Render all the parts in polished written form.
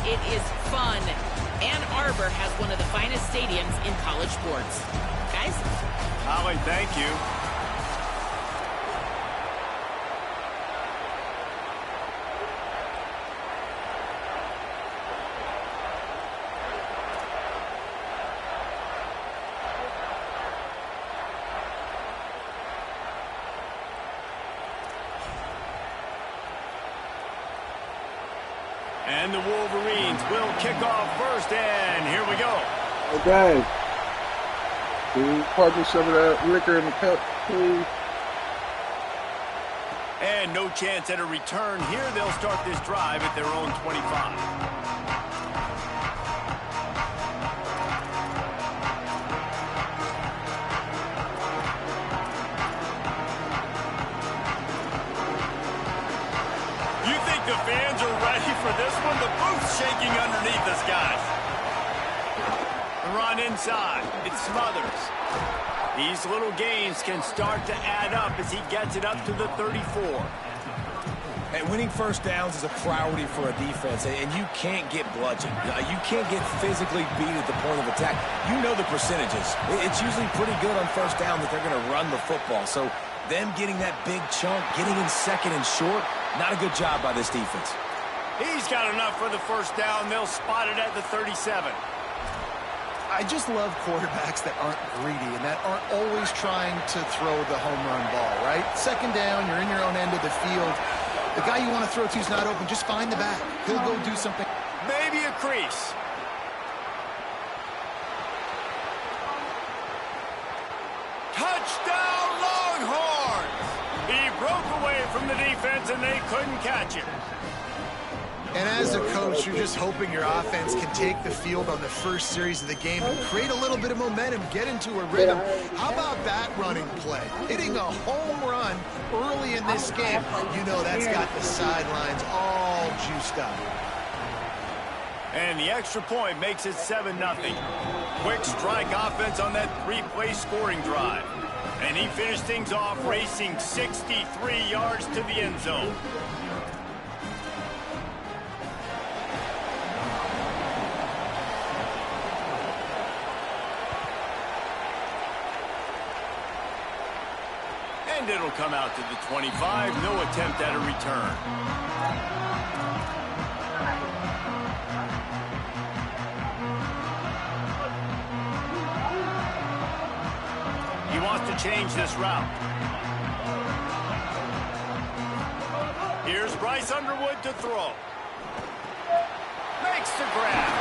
it is fun. Ann Arbor has one of the finest stadiums in college sports. Guys? Holly, thank you. And the Wolverines will kick off first, and here we go. Okay. Pardon me some of that liquor in the cup, please. And no chance at a return here. They'll start this drive at their own 25. The fans are ready for this one. The booth's shaking underneath us, guys. Run inside. It smothers. These little gains can start to add up as he gets it up to the 34. And winning first downs is a priority for a defense, and you can't get bludgeoned. You can't get physically beat at the point of attack. You know the percentages. It's usually pretty good on first down that they're going to run the football. So them getting that big chunk, getting in second and short, not a good job by this defense. He's got enough for the first down. They'll spot it at the 37. I just love quarterbacks that aren't greedy and that aren't always trying to throw the home run ball, right? Second down, you're in your own end of the field. The guy you want to throw to is not open. Just find the back. He'll go do something. Maybe a crease. Touchdown, Longhorns! He broke away from the defense, and they couldn't catch him. And as a coach, you're just hoping your offense can take the field on the first series of the game and create a little bit of momentum, get into a rhythm. How about that running play? Hitting a home run early in this game. You know that's got the sidelines all juiced up. And the extra point makes it 7-0. Quick strike offense on that three-play scoring drive. And he finished things off racing 63 yards to the end zone. And it'll come out to the 25. No attempt at a return. He wants to change this route. Here's Bryce Underwood to throw. Makes the grab.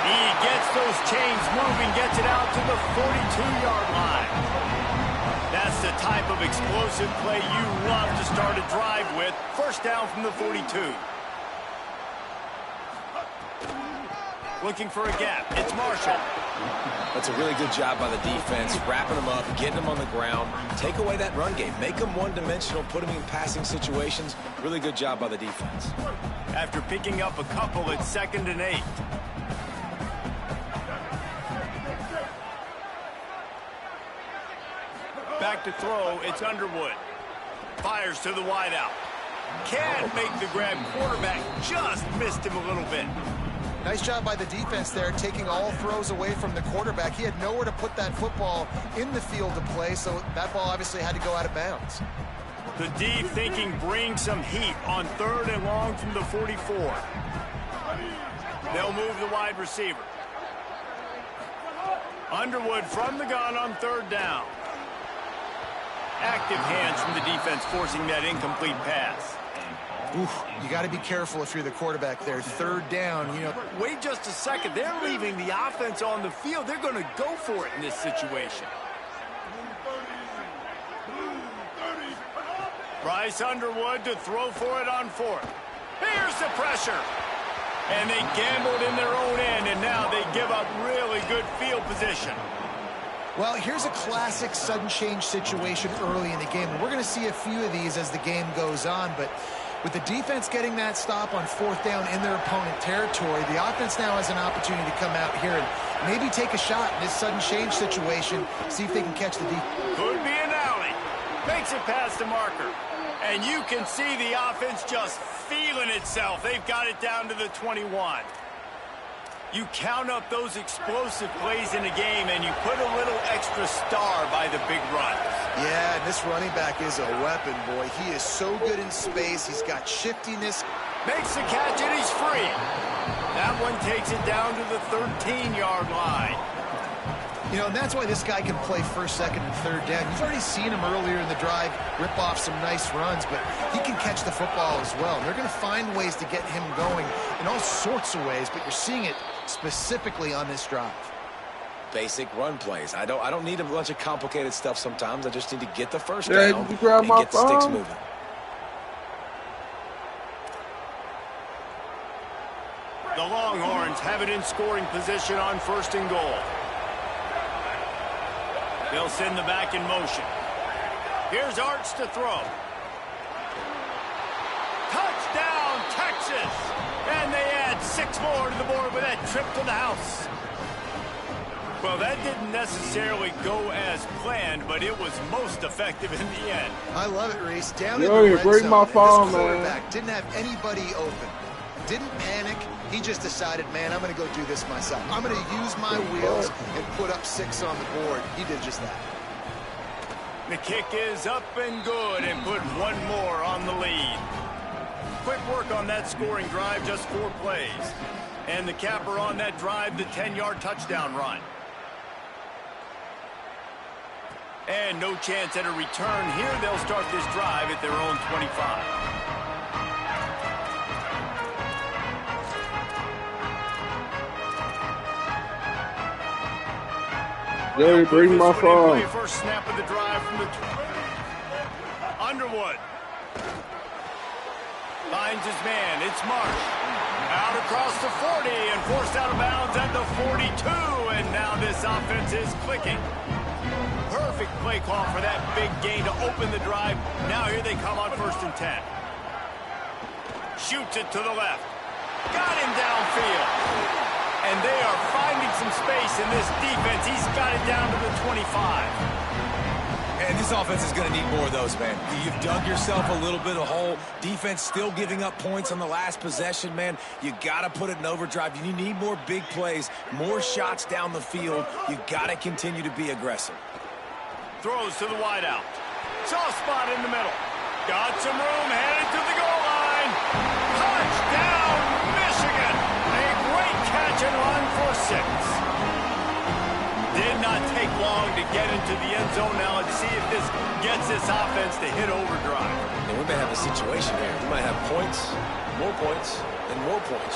He gets those chains moving, gets it out to the 42-yard line. That's the type of explosive play you love to start a drive with. First down from the 42. Looking for a gap. It's Marshall. That's a really good job by the defense, wrapping them up, getting them on the ground. Take away that run game. Make them one-dimensional, put them in passing situations. Really good job by the defense. After picking up a couple, it's 2nd and 8. Back to throw, it's Underwood. Fires to the wideout. Can't make the grab. Quarterback just missed him a little bit. Nice job by the defense there, taking all throws away from the quarterback. He had nowhere to put that football in the field to play, so that ball obviously had to go out of bounds. The D thinking bring some heat on 3rd and long from the 44. They'll move the wide receiver. Underwood from the gun on 3rd down. Active hands from the defense forcing that incomplete pass. Oof, you got to be careful if you're the quarterback there. 3rd down, you know. Wait just a second. They're leaving the offense on the field. They're going to go for it in this situation. Bryce Underwood to throw for it on 4th. Here's the pressure. And they gambled in their own end, and now they give up really good field position. Well, here's a classic sudden change situation early in the game. And we're going to see a few of these as the game goes on. But with the defense getting that stop on 4th down in their opponent territory, the offense now has an opportunity to come out here and maybe take a shot in this sudden change situation, see if they can catch the defense. Could be an alley. Makes it past the marker. And you can see the offense just feeling revealing itself. They've got it down to the 21. You count up those explosive plays in a game, and you put a little extra star by the big runs. Yeah, and this running back is a weapon, boy. He is so good in space. He's got shiftiness. Makes the catch, and he's free. That one takes it down to the 13-yard line. You know, and that's why this guy can play first, second, and third down. You've already seen him earlier in the drive rip off some nice runs, but he can catch the football as well. And they're going to find ways to get him going in all sorts of ways, but you're seeing it specifically on this drive. Basic run plays. I don't need a bunch of complicated stuff sometimes. I just need to get the first Yeah, down you grab and my get the sticks phone? moving. The Longhorns have it in scoring position on 1st and goal. They'll send the back in motion. Here's Arts to throw. Touchdown, Texas! And they add 6 more to the board with that trip to the house. Well, that didn't necessarily go as planned, but it was most effective in the end. I love it, Reese. Down Yo, in you the red break zone, my and phone, this man. quarterback didn't have anybody open. Didn't panic. He just decided, man, I'm going to go do this myself. I'm going to use my wheels and put up 6 on the board. He did just that. The kick is up and good, and put 1 more on the lead. Quick work on that scoring drive, just 4 plays. And the capper on that drive, the 10-yard touchdown run. And no chance at a return here. They'll start this drive at their own 25. Jerry, bring my phone. First snap of the drive from the Underwood. Finds his man. It's Marsh. Out across the 40 and forced out of bounds at the 42. And now this offense is clicking. Perfect play call for that big gain to open the drive. Now here they come on 1st and 10. Shoots it to the left. Got him downfield. And they are finding some space in this defense. He's got it down to the 25. And this offense is going to need more of those, man. You've dug yourself a little bit of hole. Defense still giving up points on the last possession, man. You got to put it in overdrive. You need more big plays, more shots down the field. You got to continue to be aggressive. Throws to the wideout. Soft spot in the middle. Got some room, headed to the goal line. Touchdown, Michigan. A great catch and run for 6. Did not take long to get into the end zone. Now let's see if this gets this offense to hit overdrive. And we may have a situation here. We might have points, and more points.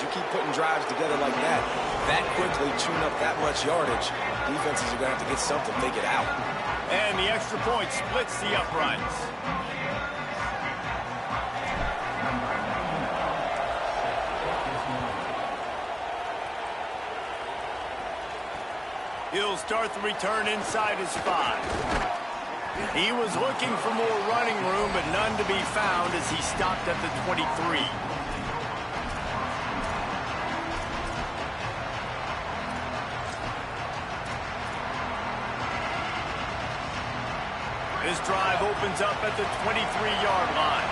You keep putting drives together like that quickly tune up that much yardage, defenses are going to have to get something, take it out. And the extra point splits the uprights. He'll start the return inside his 5. He was looking for more running room, but none to be found as he stopped at the 23. This drive opens up at the 23-yard line.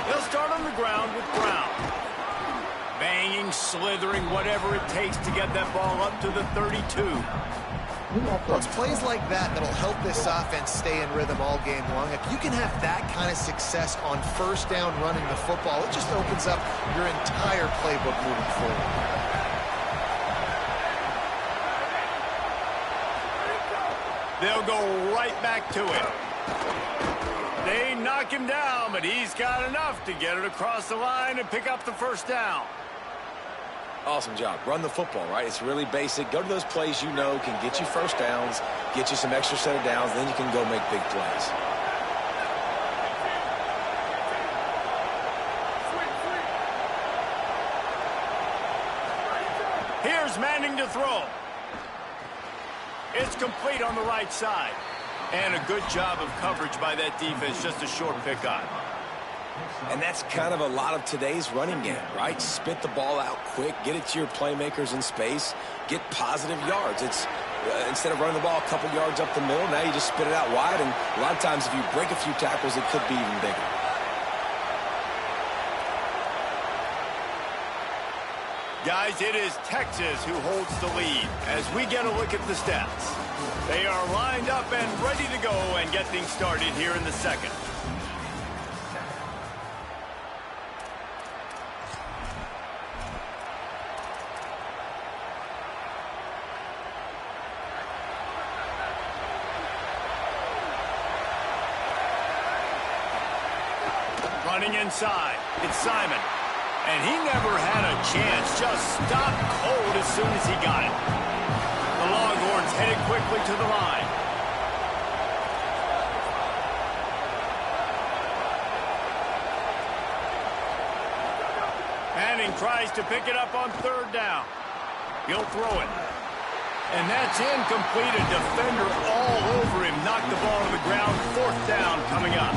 They'll start on the ground with Brown. Banging, slithering, whatever it takes to get that ball up to the 32. Well, it's plays like that that'll help this offense stay in rhythm all game long. If you can have that kind of success on 1st down running the football, it just opens up your entire playbook moving forward. They'll go right back to it. They knock him down, but he's got enough to get it across the line and pick up the 1st down. Awesome job. Run the football, right? It's really basic. Go to those plays you know can get you 1st downs, get you some extra set of downs, then you can go make big plays. Here's Manning to throw. It's complete on the right side. And a good job of coverage by that defense, just a short pickup. And that's kind of a lot of today's running game, right? Spit the ball out quick, get it to your playmakers in space, get positive yards. It's instead of running the ball a couple yards up the middle, now you just spit it out wide, and a lot of times if you break a few tackles, it could be even bigger. Guys, it is Texas who holds the lead as we get a look at the stats. They are lined up and ready to go and get things started here in the second. Running inside, it's Simon. And he never had a chance, just stopped cold as soon as he got it. The Longhorns headed quickly to the line. Manning tries to pick it up on third down. He'll throw it. And that's incomplete. A defender all over him. Knocked the ball to the ground. Fourth down coming up.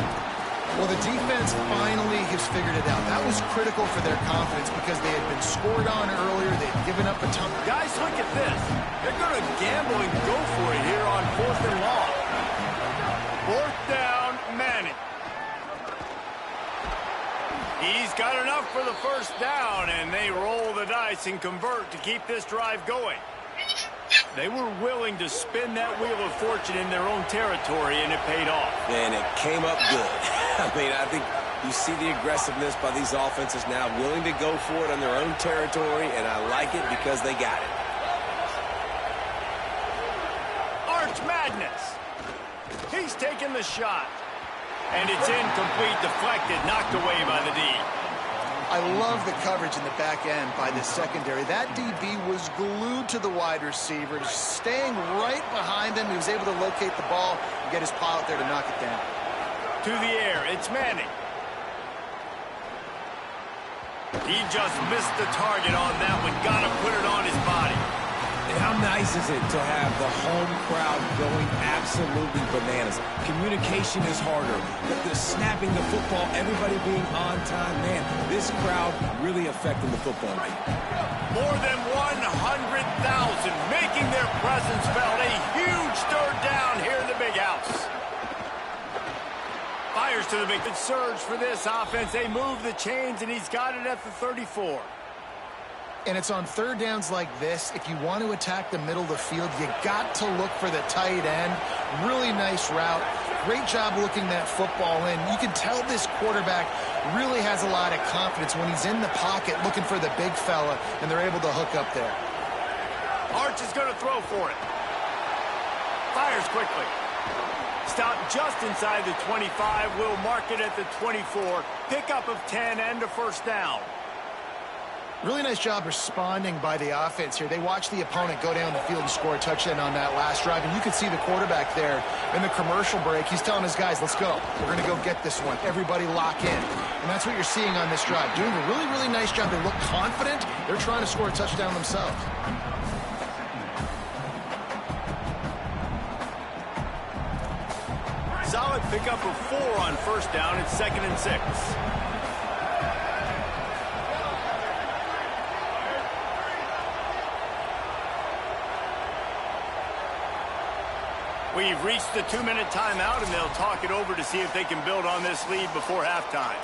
Well, the defense finally has figured it out. That was critical for their confidence because they had been scored on earlier. They'd given up a ton. Guys, look at this. They're going to gamble and go for it here on 4th and long. 4th down, Manning. He's got enough for the first down, and they roll the dice and convert to keep this drive going. They were willing to spin that wheel of fortune in their own territory, and it paid off. And it came up good. I mean, I think you see the aggressiveness by these offenses now, willing to go for it on their own territory, and I like it because they got it. Arch Madness. He's taking the shot. And it's incomplete, deflected, knocked away by the D. I love the coverage in the back end by the secondary. That DB was glued to the wide receiver, just staying right behind him. He was able to locate the ball and get his paw out there to knock it down. To the air, it's Manning. He just missed the target on that one. Got to put it on his body. And how nice is it to have the home crowd going absolutely bananas? Communication is harder. The snapping the football, everybody being on time. Man, this crowd really affecting the football rate. More than 100,000 making their presence felt. A huge third down here in the big house. Fires to the big surge for this offense. They move the chains, and he's got it at the 34. And it's on third downs like this. If you want to attack the middle of the field, you got to look for the tight end. Really nice route. Great job looking that football in. You can tell this quarterback really has a lot of confidence when he's in the pocket looking for the big fella, and they're able to hook up there. Arch is going to throw for it. Fires quickly. Stopped just inside the 25. Will mark it at the 24. Pickup of 10 and a first down. Really nice job responding by the offense here. They watched the opponent go down the field and score a touchdown on that last drive. And you can see the quarterback there in the commercial break. He's telling his guys, let's go. We're going to go get this one. Everybody lock in. And that's what you're seeing on this drive. Doing a really, really nice job. They look confident. They're trying to score a touchdown themselves. Solid pickup of 4 on first down. It's 2nd and 6. We've reached the 2-minute timeout, and they'll talk it over to see if they can build on this lead before halftime.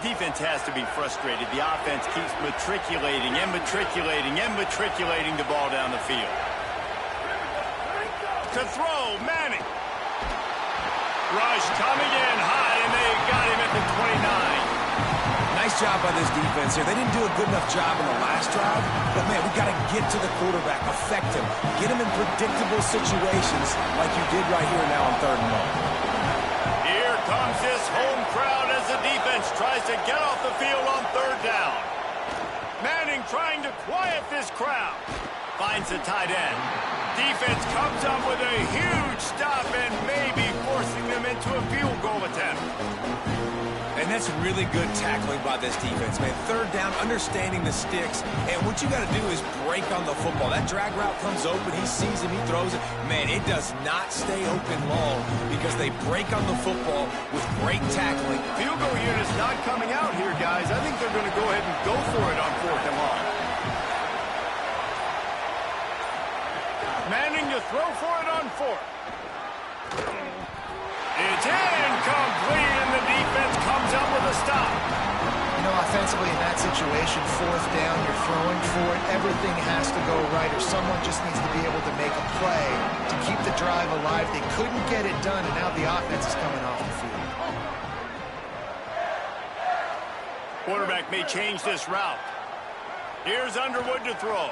Defense has to be frustrated. The offense keeps matriculating and matriculating and matriculating the ball down the field. To throw, Manning. Rush coming in high, and they got him at the 29. Nice job by this defense here. They didn't do a good enough job in the last drive, but, man, we got to get to the quarterback, affect him, get him in predictable situations like you did right here now on 3rd and long. Here comes this home crowd as the defense tries to get off the field on 3rd down. Manning trying to quiet this crowd. Finds the tight end. Defense comes up with a huge stop and maybe forcing them into a field goal attempt. And that's really good tackling by this defense, man. 3rd down, understanding the sticks, and what you got to do is break on the football. That drag route comes open, he sees him, he throws it. Man, it does not stay open long because they break on the football with great tackling. Field goal unit's not coming out here, guys. I think they're going to go ahead and go for it on 4th and long. throw for it on fourth. It's incomplete, and the defense comes up with a stop. You know, offensively in that situation, fourth down, you're throwing for it. Everything has to go right, or someone just needs to be able to make a play to keep the drive alive. They couldn't get it done, and now the offense is coming off the field. Quarterback may change this route. Here's Underwood to throw.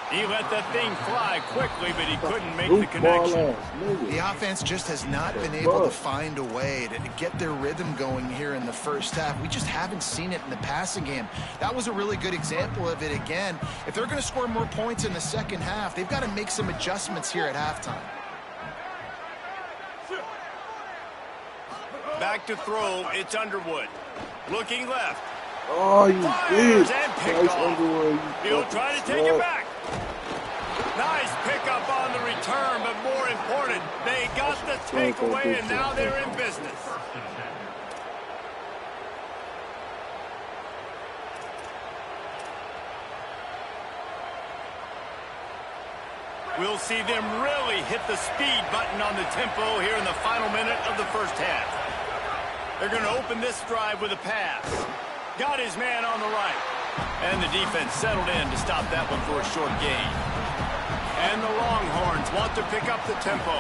He let that thing fly quickly, but he couldn't make the connection. The offense just has not been able to find a way to get their rhythm going here in the first half. We just haven't seen it in the passing game. That was a really good example of it again. If they're going to score more points in the second half, they've got to make some adjustments here at halftime. Back to throw, it's Underwood. Looking left. Oh, you Fires did. and picked off. Underwood. He'll try to take it back. Nice pickup on the return, but more important, they got the takeaway, and now they're in business. We'll see them really hit the speed button on the tempo here in the final minute of the first half. They're going to open this drive with a pass. Got his man on the right. And the defense settled in to stop that one for a short gain. And the Longhorns want to pick up the tempo.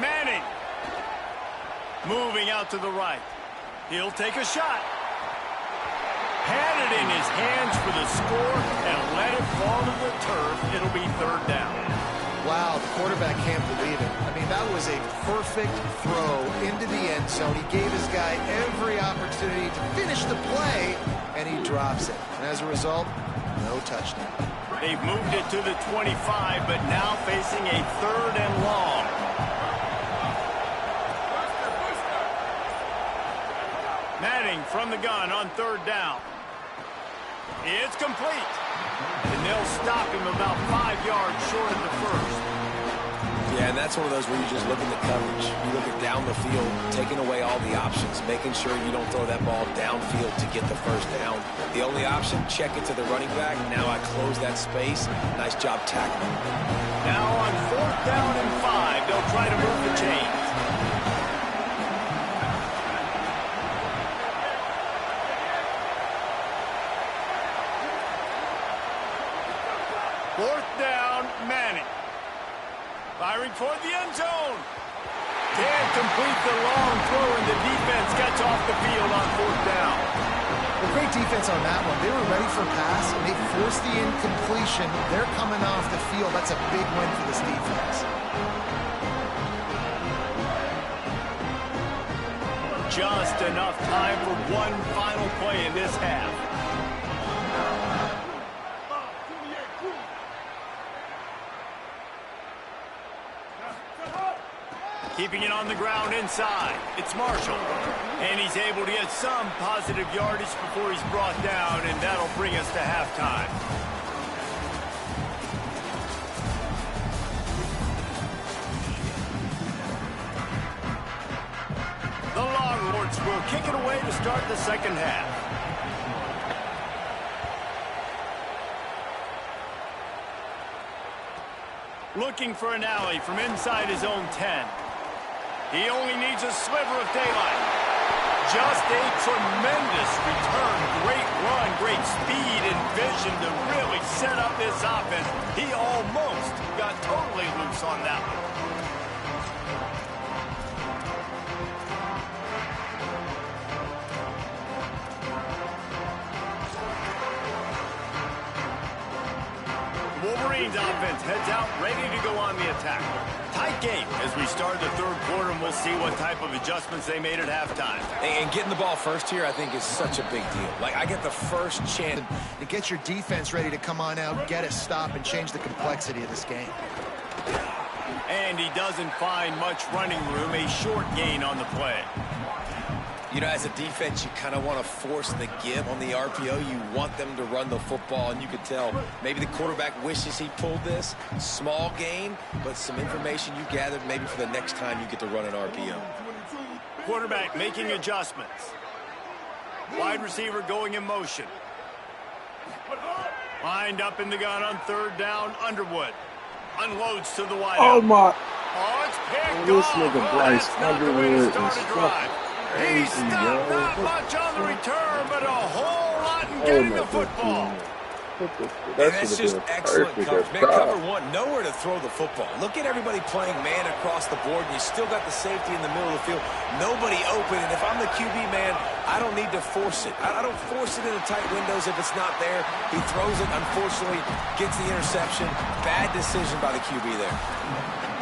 Manning. Moving out to the right. He'll take a shot. Had it in his hands for the score and let it fall to the turf. It'll be third down. Wow, the quarterback can't believe it. I mean, that was a perfect throw into the end zone. He gave his guy every opportunity to finish the play, and he drops it. And as a result, no touchdown. They've moved it to the 25, but now facing a third and long. Manning from the gun on third down. It's complete. And they'll stop him about 5 yards short of the first. Yeah, and that's one of those where you just look at the coverage. You look at down the field, taking away all the options, making sure you don't throw that ball downfield to get the first down. The only option, check it to the running back. Now I close that space. Nice job tackling. Now on fourth down and 5, they'll try to move the chains. Fourth down, Manning. Firing toward the end zone. Can't complete the long throw, and the defense gets off the field on fourth down. Well, great defense on that one. They were ready for a pass, and they forced the incompletion. They're coming off the field. That's a big win for this defense. Just enough time for one final play in this half. Keeping it on the ground inside. It's Marshall. And he's able to get some positive yardage before he's brought down, and that'll bring us to halftime. The Longhorns will kick it away to start the second half. Looking for an alley from inside his own 10. He only needs a sliver of daylight. Just a tremendous return. Great run, great speed and vision to really set up this offense. He almost got totally loose on that one. Wolverines offense heads out, ready to go on the attack. Tight game as we start the third quarter, and we'll see what type of adjustments they made at halftime. And getting the ball first here, I think, is such a big deal. Like, I get the first chance. To get your defense ready to come on out, get a stop, and change the complexity of this game. And he doesn't find much running room, a short gain on the play. You know, as a defense, you kind of want to force the give on the RPO. You want them to run the football, and you could tell maybe the quarterback wishes he pulled this. Small gain, but some information you gathered maybe for the next time you get to run an RPO. Quarterback making adjustments. Wide receiver going in motion. Lined up in the gun on third down. Underwood unloads to the wide. Oh my! Oh, it's picked This off. nigga Oh, Bryce that's not the way to Underwood start is a drive. fucking He crazy, stopped yo. not much on the return, but a whole lot in Oh getting my the football. God. And That that's should just have been excellent perfect. coverage. Man, That's cover one, nowhere to throw the football. Look at everybody playing man across the board, and you still got the safety in the middle of the field. Nobody open, and if I'm the QB man, I don't need to force it. I don't force it into tight windows if it's not there. He throws it, unfortunately, gets the interception. Bad decision by the QB there.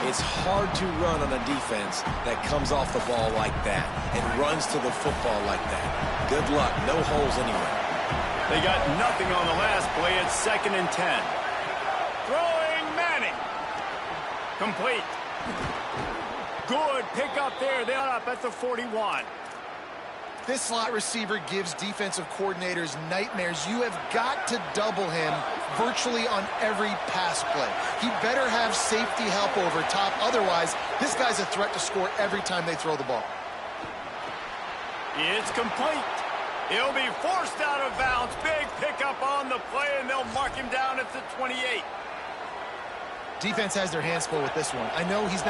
It's hard to run on a defense that comes off the ball like that and runs to the football like that. Good luck. No holes anywhere. They got nothing on the last play. It's 2nd and 10. Throwing Manning. Complete. Good pick up there. They're up at the 41. This slot receiver gives defensive coordinators nightmares. You have got to double him virtually on every pass play. He better have safety help over top. Otherwise, this guy's a threat to score every time they throw the ball. It's complete. He'll be forced out of bounds. Big pickup on the play, and they'll mark him down at the 28. Defense has their hands full with this one. I know he's not